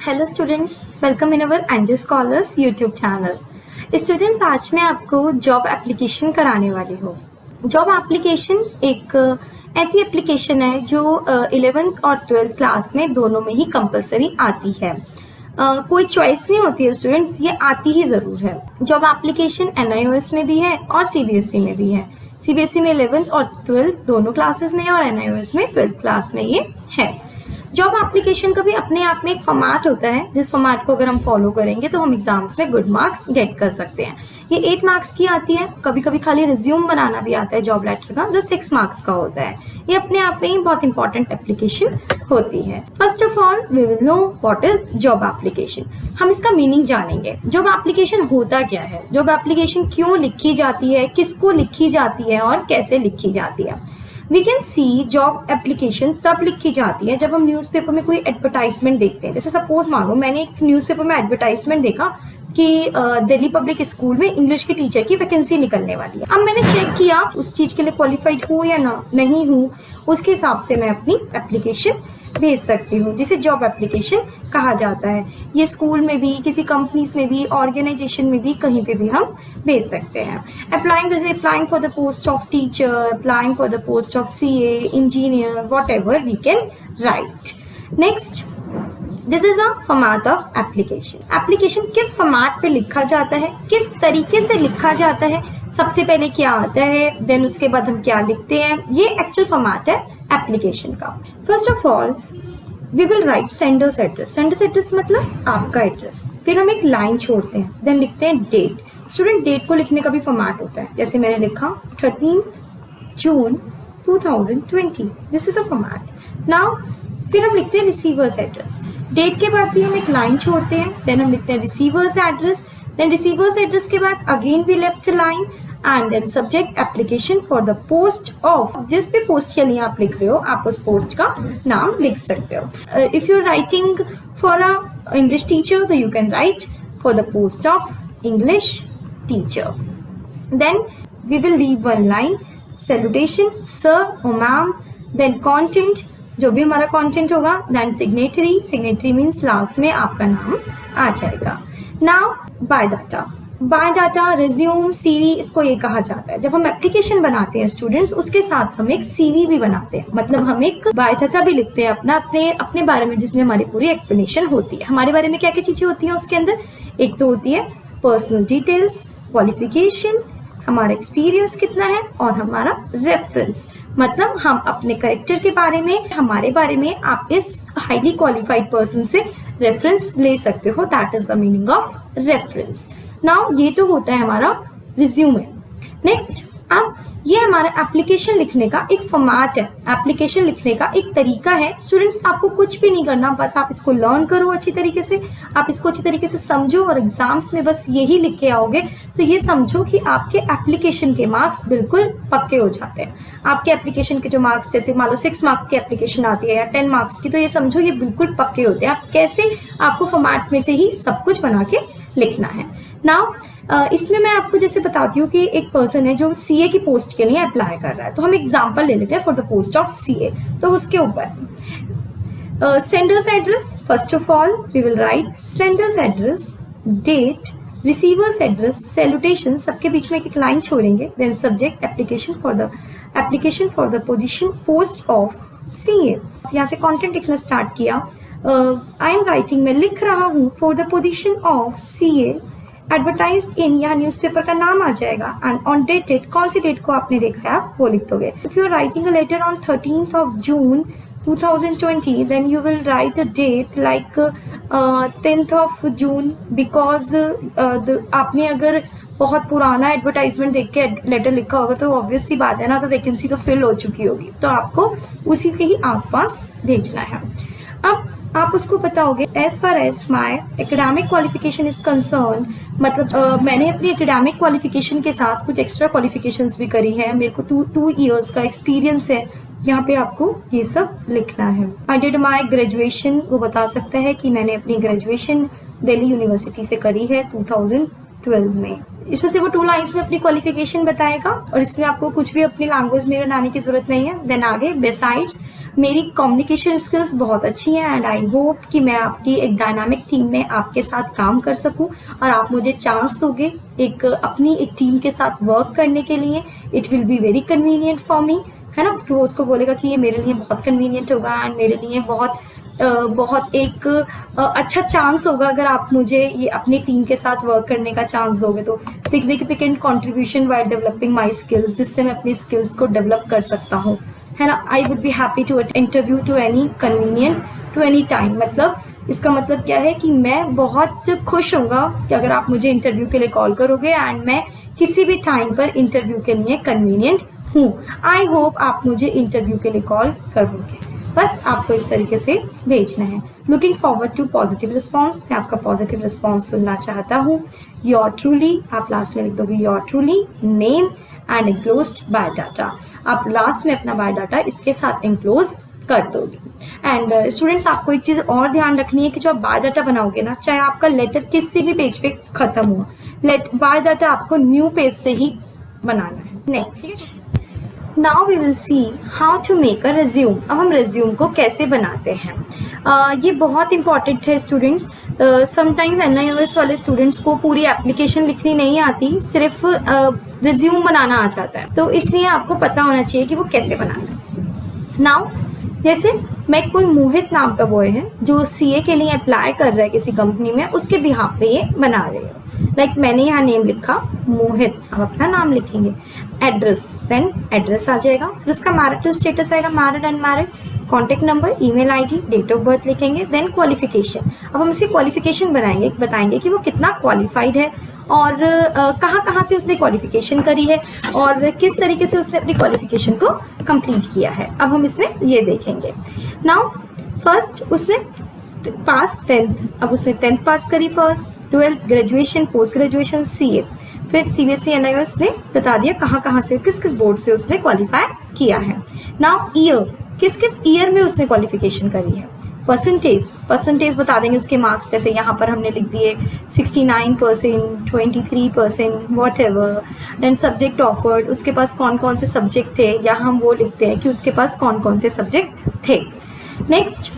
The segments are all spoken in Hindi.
Hello students, welcome in our angel scholars YouTube channel. Students, आज मैं आपको जॉब एप्लीकेशन कराने वाली हूँ। जॉब एप्लीकेशन एक ऐसी एप्लीकेशन है जो 11th और 12th क्लास में दोनों में ही कंपलसरी आती है। कोई चॉइस नहीं होती है स्टूडेंट्स, ये आती ही ज़रूर है। जॉब एप्लीकेशन NIOS में भी है और CBSE में भी है। CBSE में 11th और 12th दोनों क्लासेस में और NIOS में 12th क्लास में ये है। जॉब एप्लीकेशन का भी अपने आप में एक फॉर्मेट होता है, जिस फॉर्मेट को अगर हम फॉलो करेंगे तो हम एग्जाम्स में गुड मार्क्स गेट कर सकते हैं। ये 8 मार्क्स की आती है। कभी कभी खाली रिज्यूम बनाना भी आता है जॉब लेटर का, जो 6 मार्क्स का होता है। ये अपने आप में ही बहुत इंपॉर्टेंट एप्लीकेशन होती है। First of all we will know what is job application. हम इसका मीनिंग जानेंगे। जॉब एप्लीकेशन होता क्या है, जॉब एप्लीकेशन क्यों लिखी जाती है, किसको लिखी जाती है और कैसे लिखी जाती है। We can see job application तब लिखी जाती है जब हम न्यूज़पेपर में कोई एडवर्टाइजमेंट देखते हैं। जैसे सपोज मानो मैंने एक न्यूज़पेपर में एडवर्टाइजमेंट देखा कि दिल्ली पब्लिक स्कूल में इंग्लिश की टीचर की वैकेंसी निकलने वाली है। अब मैंने चेक किया उस चीज़ के लिए क्वालिफाइड हूँ या ना नहीं हूँ, उसके हिसाब से मैं अपनी एप्लीकेशन भेज सकती हूँ, जिसे जॉब एप्लीकेशन कहा जाता है। ये स्कूल में भी, किसी कंपनीज में भी, ऑर्गेनाइजेशन में भी, कहीं पे भी हम भेज सकते हैं। अप्लाइंग, जैसे applying for the post of teacher, applying for the post of CA, engineer, whatever we can write. Next, this is a format of application. Application किस फॉर्मेट पे लिखा जाता है, किस तरीके से लिखा जाता है, सबसे पहले क्या आता है, देन उसके बाद हम क्या लिखते हैं, ये एक्चुअल फॉर्मेट है एप्लीकेशन का। First of all we will write sender's address. Sender's address मतलब आपका एड्रेस। फिर हम एक लाइन छोड़ते हैं, देन लिखते हैं डेट। स्टूडेंट, डेट को लिखने का भी फॉर्मेट होता है। जैसे मैंने लिखा 13 जून 2020, this is a format. Now फिर हम लिखते हैं रिसीवर्स एड्रेस। डेट के बाद भी हम एक लाइन छोड़ते हैं, देन हम लिखते हैं receiver's address. Then receiver's address के बाद again we left line and then subject application for the post of. जिस भी पोस्ट के लिए आप लिख रहे हो, आप उस पोस्ट का नाम लिख सकते हो। If you are writing for a English teacher तो you can write for the post of English teacher. Then we will leave one line, salutation sir और मैम, देन कंटेंट, जो भी हमारा कंटेंट होगा, then signatory. Signatory means last में आपका नाम आ जाएगा। Now biodata. Biodata, resume, CV, इसको ये कहा जाता है। जब हम एप्लीकेशन बनाते हैं स्टूडेंट्स, उसके साथ हम एक CV भी बनाते हैं, मतलब हम एक बायोडाटा भी लिखते हैं अपना, अपने बारे में, जिसमें हमारी पूरी एक्सप्लेनेशन होती है। हमारे बारे में क्या क्या चीजें होती हैं उसके अंदर, एक तो होती है पर्सनल डिटेल्स, क्वालिफिकेशन, हमारा एक्सपीरियंस कितना है, और हमारा रेफरेंस, मतलब हम अपने कैरेक्टर के बारे में, हमारे बारे में आप इस हाईली क्वालिफाइड पर्सन से रेफरेंस ले सकते हो। That is the meaning of reference. Now ये तो होता है हमारा रिज्यूमे। नेक्स्ट, अब ये हमारा एप्लीकेशन लिखने का एक फॉर्मेट है, एप्लीकेशन लिखने का एक तरीका है। स्टूडेंट्स, आपको कुछ भी नहीं करना, बस आप इसको लर्न करो अच्छी तरीके से, आप इसको अच्छी तरीके से समझो और एग्जाम्स में बस यही लिख के आओगे तो ये समझो कि आपके एप्लीकेशन के मार्क्स बिल्कुल पक्के हो जाते हैं। आपके एप्लीकेशन के जो मार्क्स, जैसे मान लो 6 मार्क्स की एप्लीकेशन आती है या 10 मार्क्स की, तो ये समझो ये बिल्कुल पक्के होते हैं। आप कैसे, आपको फॉर्मेट में से ही सब कुछ बना के लिखना है। नाउ इसमें मैं आपको जैसे बताती हूँ कि एक पर्सन है जो CA की पोस्ट के लिए अप्लाई कर रहा है, तो हम एग्जांपल ले लेते हैं for the post of CA। तो उसके ऊपर sender's address, first of all we will write sender's address, date, receiver's address, salutation, सबके बीच में एक लाइन छोड़ेंगे, then subject application for the position post of CA। यहाँ से कंटेंट लिखना स्टार्ट किया। आई एम राइटिंग, मैं लिख रहा हूँ for the position of CA advertised in, यहाँ न्यूज़पेपर का नाम आ जाएगा, एंड ऑन डेटेड, कौन सी डेट को आपने देखा है आप वो लिख दोगे। If you are writing a letter on 13th of June 2020, then you will write a date like 10th of June, because आपने अगर बहुत पुराना एडवर्टाइजमेंट देख के लेटर लिखा होगा तो ऑब्वियस सी बात है ना, तो वैकेंसी तो फिल हो चुकी होगी, तो आपको उसी के ही आसपास भेजना है। अब आप उसको बताओगे as far as my academic qualification is concern, मतलब मैंने अपनी एकेडमिक क्वालिफिकेशन के साथ कुछ एक्स्ट्रा क्वालिफिकेशंस भी करी है, मेरे को 2 years का एक्सपीरियंस है। यहाँ पे आपको ये सब लिखना है। आई डिड माई ग्रेजुएशन, वो बता सकता है कि मैंने अपनी ग्रेजुएशन दिल्ली यूनिवर्सिटी से करी है 2000 12 में। इसमें सिर्फ वो 2 लाइन्स में अपनी क्वालिफिकेशन बताएगा और इसमें आपको कुछ भी अपनी लैंग्वेज में बनाने की ज़रूरत नहीं है। देन आगे, बिसाइड्स मेरी कम्युनिकेशन स्किल्स बहुत अच्छी हैं एंड आई होप कि मैं आपकी एक डायनामिक टीम में आपके साथ काम कर सकूं और आप मुझे चांस दोगे अपनी एक टीम के साथ वर्क करने के लिए। It will be very convenient for me, है ना, कि वो उसको बोलेगा कि ये मेरे लिए बहुत कन्वीनियंट होगा एंड मेरे लिए बहुत एक अच्छा चांस होगा अगर आप मुझे ये अपनी टीम के साथ वर्क करने का चांस दोगे। तो significant contribution while developing my skills, जिससे मैं अपनी स्किल्स को डेवलप कर सकता हूँ, है ना। I would be happy to interview to any convenient to any time. मतलब इसका मतलब क्या है कि मैं बहुत खुश होऊंगा कि अगर आप मुझे इंटरव्यू के लिए कॉल करोगे एंड मैं किसी भी टाइम पर इंटरव्यू के लिए कन्वीनियंट हूँ। आई होप आप मुझे इंटरव्यू के लिए कॉल करोगे। बस आपको इस तरीके से भेजना है। Looking forward to positive response, मैं आपका पॉजिटिव रिस्पॉन्स सुनना चाहता हूँ। योर ट्रूली, आप लास्ट में लिख दोगे your truly, name and enclosed biodata. आप लास्ट में अपना बायोडाटा इसके साथ एनक्लोज कर दोगे। एंड स्टूडेंट्स, आपको एक चीज़ और ध्यान रखनी है कि जो आप बायोडाटा बनाओगे ना, चाहे आपका लेटर किसी भी पेज पे खत्म हो, बायोडाटा आपको न्यू पेज से ही बनाना है। Next, now we will see how to make a resume. अब हम रिज्यूम को कैसे बनाते हैं, ये बहुत इंपॉर्टेंट है स्टूडेंट्स। समटाइम्स NIOS वाले स्टूडेंट्स को पूरी एप्लीकेशन लिखनी नहीं आती, सिर्फ रिज्यूम बनाना आ जाता है, तो इसलिए आपको पता होना चाहिए कि वो कैसे बनाना है। नाउ जैसे मैं, कोई मोहित नाम का बॉय है जो CA के लिए अप्लाई कर रहा है किसी कंपनी में, उसके बिहाफ पे ये बना रहे हो। लाइक मैंने यहाँ नेम लिखा मोहित, आप अपना नाम लिखेंगे। एड्रेस, देन एड्रेस आ जाएगा, फिर उसका मैरिटल स्टेटस आएगा, married unmarried, contact number, email ID, date of birth लिखेंगे। देन क्वालिफिकेशन, अब हम उसकी क्वालिफिकेशन बताएंगे कि वो कितना क्वालिफाइड है और कहाँ से उसने क्वालिफिकेशन करी है और किस तरीके से उसने अपनी क्वालिफिकेशन को कंप्लीट किया है। अब हम इसमें ये देखेंगे। नाउ फर्स्ट, उसने पास 10th, अब उसने 10th पास करी, first 12th, graduation, post graduation, CA, फिर CBSE NIOS ने बता दिया कहाँ से, किस बोर्ड से उसने क्वालिफाई किया है। नाउ ईयर, किस ईयर में उसने क्वालिफिकेशन करी है। परसेंटेज बता देंगे उसके मार्क्स, जैसे यहाँ पर हमने लिख दिए 69%, 23%, whatever. Then subject offered, उसके पास कौन से सब्जेक्ट थे, यहाँ हम वो लिखते हैं कि उसके पास कौन से सब्जेक्ट थे। नेक्स्ट,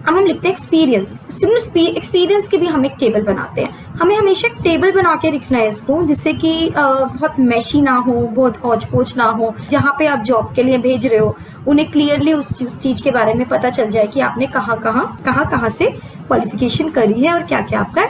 अब हम लिखते हैं एक्सपीरियंस। स्टूडेंट्स, एक्सपीरियंस की भी हम एक टेबल बनाते हैं। हमें हमेशा एक टेबल बना के लिखना है इसको, जिससे कि बहुत मैशी ना हो, बहुत हौच-पौच ना हो। जहाँ पे आप जॉब के लिए भेज रहे हो उन्हें क्लियरली उस चीज़ के बारे में पता चल जाए कि आपने कहाँ से क्वालिफिकेशन करी है और क्या क्या आपका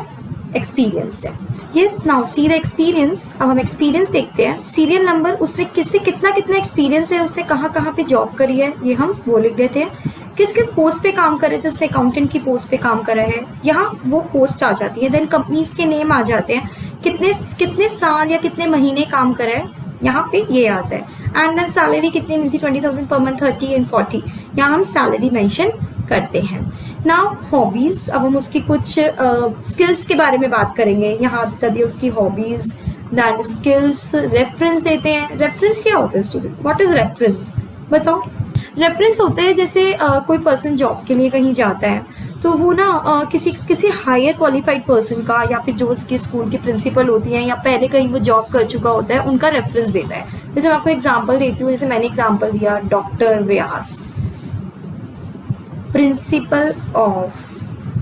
एक्सपीरियंस है। Yes, now see the experience. अब हम एक्सपीरियंस देखते हैं। सीरियल नंबर, उसने कितना एक्सपीरियंस है, उसने कहाँ पे जॉब करी है, ये हम वो लिख देते हैं। किस पोस्ट पे काम कर रहे थे, उसने अकाउंटेंट की पोस्ट पे काम करा है, यहाँ वो पोस्ट आ जाती है। देन कंपनीज के नेम आ जाते हैं, कितने साल या कितने महीने काम करा है, यहाँ पे ये आता है। एंड देन सैलरी कितनी मिलती, 20,000 पर मंथ, 30 एंड 40, यहाँ हम सैलरी मेंशन करते हैं। नाउ हॉबीज, अब हम उसकी कुछ स्किल्स के बारे में बात करेंगे। यहाँ बता दिया उसकी हॉबीज, देन स्किल्स। रेफरेंस देते हैं। रेफरेंस क्या होता है स्टूडेंट, व्हाट इज रेफरेंस, बताओ। रेफरेंस होता है जैसे कोई पर्सन जॉब के लिए कहीं जाता है तो वो ना किसी हायर क्वालिफाइड पर्सन का, या फिर जो उसके स्कूल की प्रिंसिपल होती हैं या पहले कहीं वो जॉब कर चुका होता है, उनका रेफरेंस देता है। जैसे मैं आपको एग्जांपल देती हूँ, जैसे मैंने एग्जांपल दिया, डॉक्टर व्यास, प्रिंसिपल ऑफ,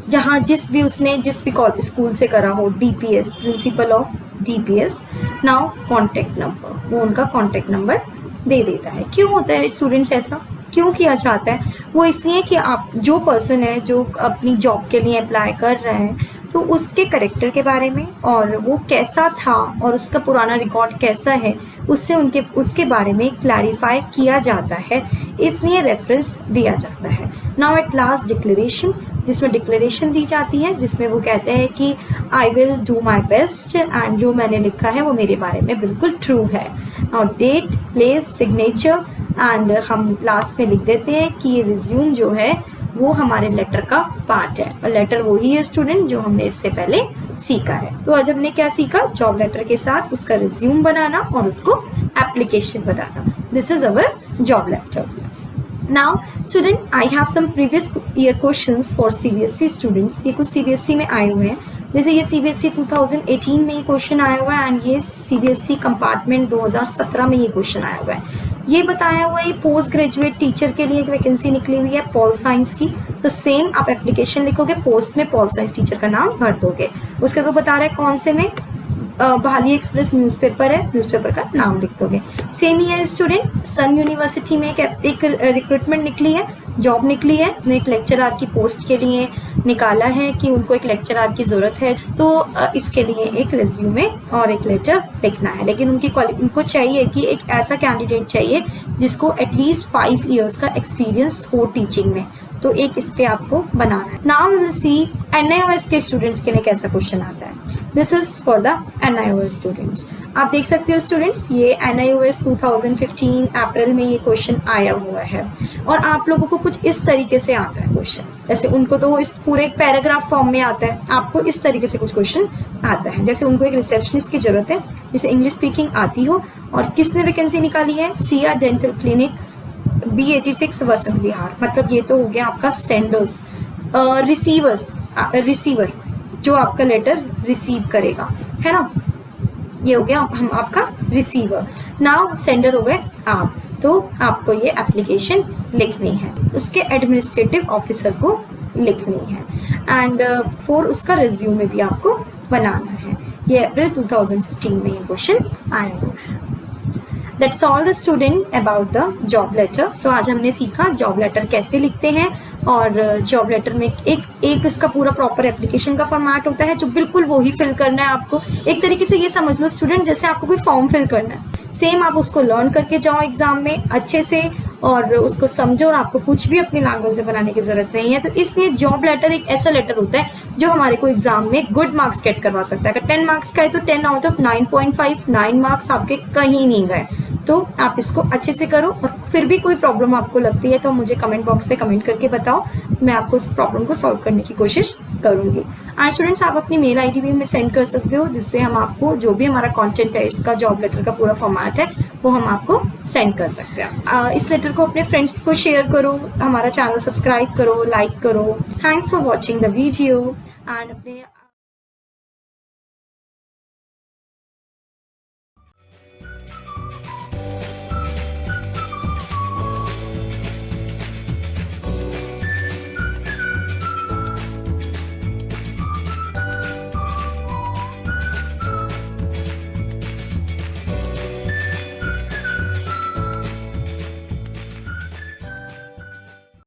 जहाँ जिस भी स्कूल से करा हो, DPS, principle of DPS। Now contact number, वो उनका कॉन्टैक्ट नंबर दे देता है। क्यों होता है स्टूडेंट्स, ऐसा क्यों किया जाता है? वो इसलिए कि आप जो पर्सन है जो अपनी जॉब के लिए अप्लाई कर रहे हैं, तो उसके कैरेक्टर के बारे में और वो कैसा था और उसका पुराना रिकॉर्ड कैसा है, उसके बारे में क्लैरिफाई किया जाता है, इसलिए रेफरेंस दिया जाता है। नाउ एट लास्ट डिक्लेरेशन, जिसमें डिक्लेरेशन दी जाती है, जिसमें वो कहते हैं कि I will do my best and जो मैंने लिखा है वो मेरे बारे में बिल्कुल ट्रू है। Now date, place, signature, and हम लास्ट में लिख देते हैं कि ये रिज्यूम जो है वो हमारे लेटर का पार्ट है, और लेटर वही है स्टूडेंट जो हमने इससे पहले सीखा है। तो आज हमने क्या सीखा, जॉब लेटर के साथ उसका रिज्यूम बनाना और उसको एप्लीकेशन बनाना। This is our job letter. Now student I have some previous year questions for CBSE students. ये कुछ सीबीएसई में आए हुए हैं, जैसे ये सीबीएसई 2018 में ये क्वेश्चन आया हुआ है एंड ये सीबीएसई कंपार्टमेंट 2017 में ये क्वेश्चन आया हुआ है। ये बताया हुआ है पोस्ट ग्रेजुएट टीचर के लिए एक वैकेंसी निकली हुई है पॉल साइंस की। तो सेम आप एप्लीकेशन लिखोगे, पोस्ट में पॉल साइंस टीचर का नाम भर दोगे। उसके बाद बता रहा है कौन से में, भाली एक्सप्रेस न्यूज़पेपर है, न्यूज़पेपर का नाम लिख दोगे। सेम ही है स्टूडेंट, सन यूनिवर्सिटी में एक रिक्रूटमेंट निकली है, जॉब निकली है, एक लेक्चरर की पोस्ट के लिए निकाला है कि उनको एक लेक्चरर की ज़रूरत है। तो इसके लिए एक रिज्यूमे और एक लेटर लिखना है, लेकिन उनको चाहिए कि एक ऐसा कैंडिडेट चाहिए जिसको एटलीस्ट 5 ईयर्स का एक्सपीरियंस हो टीचिंग में। तो एक इस पे आपको बनाना है। Now we will see NIOS के स्टूडेंट्स के लिए कैसा क्वेश्चन आता है। This is for the NIOS students. आप देख सकते हो स्टूडेंट्स, ये NIOS 2015 अप्रैल में ये क्वेश्चन आया हुआ है और आप लोगों को कुछ इस तरीके से आता है क्वेश्चन। जैसे उनको तो इस पूरे एक पैराग्राफ फॉर्म में आता है, आपको इस तरीके से कुछ क्वेश्चन आता है। जैसे उनको एक रिसेप्शनिस्ट की जरूरत है जिसे इंग्लिश स्पीकिंग आती हो, और किसने वैकेंसी निकाली है, Siya dental clinic B86 Vasant Vihar. मतलब ये तो हो गया आपका सेंडर्स, रिसीवर जो आपका लेटर रिसीव करेगा, है ना, ये हो गया हम आपका रिसीवर। नाउ सेंडर हो गए आप, तो आपको ये एप्लीकेशन लिखनी है, उसके एडमिनिस्ट्रेटिव ऑफिसर को लिखनी है एंड फॉर उसका रिज्यूमे भी आपको बनाना है। ये अप्रैल 2015 में ये क्वेश्चन आया हुआ है। That's all the student about the job letter। तो आज हमने सीखा जॉब लेटर कैसे लिखते हैं, और जॉब लेटर में एक इसका पूरा प्रॉपर एप्लीकेशन का फॉर्मेट होता है जो बिल्कुल वो ही फिल करना है आपको। एक तरीके से ये समझ लो स्टूडेंट, जैसे आपको कोई फॉर्म फिल करना है, सेम आप उसको लर्न करके जाओ एग्जाम में अच्छे से और उसको समझो, और आपको कुछ भी अपनी लैंग्वेज में बनाने की जरूरत नहीं है। तो इसलिए जॉब लेटर एक ऐसा लेटर होता है जो हमारे को एग्जाम में गुड मार्क्स गेट करवा सकता है। अगर 10 मार्क्स का है तो 10 आउट ऑफ 9.5, 9 मार्क्स आपके कहीं नहीं गए। तो आप इसको अच्छे से करो, और फिर भी कोई प्रॉब्लम आपको लगती है तो मुझे कमेंट बॉक्स पे कमेंट करके बताओ, मैं आपको उस प्रॉब्लम को सॉल्व करने की कोशिश करूंगी। एंड स्टूडेंट्स, आप अपनी मेल आईडी भी हमें सेंड कर सकते हो, जिससे हम आपको जो भी हमारा कंटेंट है, इसका जॉब लेटर का पूरा फॉर्मेट है, वो हम आपको सेंड कर सकते हैं। इस लेटर को अपने फ्रेंड्स को शेयर करो, हमारा चैनल सब्सक्राइब करो, लाइक करो। Thanks for watching the video and अपने